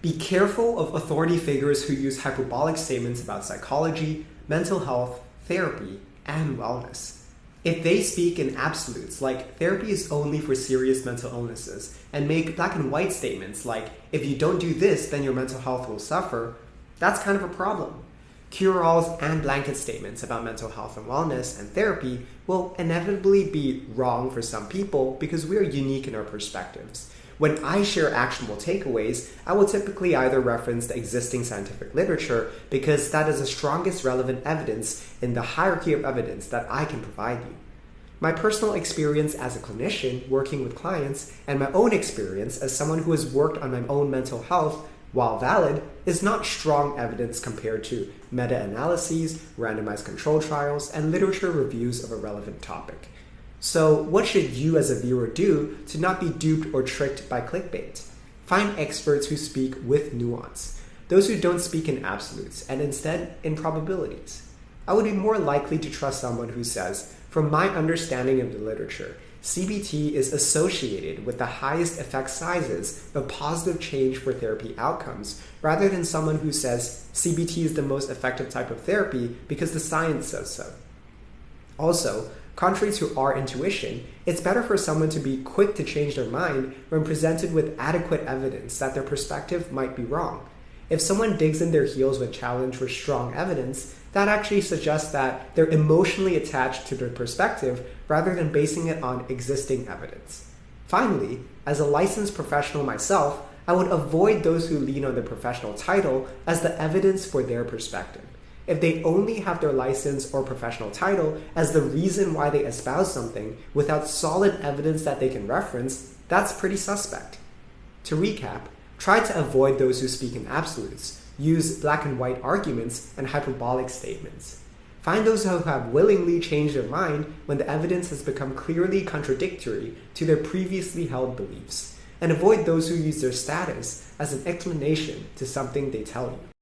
Be careful of authority figures who use hyperbolic statements about psychology, mental health, therapy, and wellness. If they speak in absolutes, like therapy is only for serious mental illnesses, and make black and white statements like, if you don't do this, then your mental health will suffer, that's kind of a problem. Cure-alls and blanket statements about mental health and wellness and therapy will inevitably be wrong for some people because we are unique in our perspectives. When I share actionable takeaways, I will typically either reference the existing scientific literature because that is the strongest relevant evidence in the hierarchy of evidence that I can provide you. My personal experience as a clinician working with clients and my own experience as someone who has worked on my own mental health, while valid, is not strong evidence compared to meta-analyses, randomized control trials, and literature reviews of a relevant topic. So what should you as a viewer do to not be duped or tricked by clickbait? Find experts who speak with nuance, those who don't speak in absolutes and instead in probabilities. I would be more likely to trust someone who says, from my understanding of the literature, CBT is associated with the highest effect sizes of positive change for therapy outcomes, rather than someone who says CBT is the most effective type of therapy because the science says so. Also, contrary to our intuition, it's better for someone to be quick to change their mind when presented with adequate evidence that their perspective might be wrong. If someone digs in their heels when challenged with strong evidence, that actually suggests that they're emotionally attached to their perspective rather than basing it on existing evidence. Finally, as a licensed professional myself, I would avoid those who lean on their professional title as the evidence for their perspective. If they only have their license or professional title as the reason why they espouse something without solid evidence that they can reference, that's pretty suspect. To recap, try to avoid those who speak in absolutes, use black and white arguments and hyperbolic statements. Find those who have willingly changed their mind when the evidence has become clearly contradictory to their previously held beliefs, and avoid those who use their status as an explanation to something they tell you.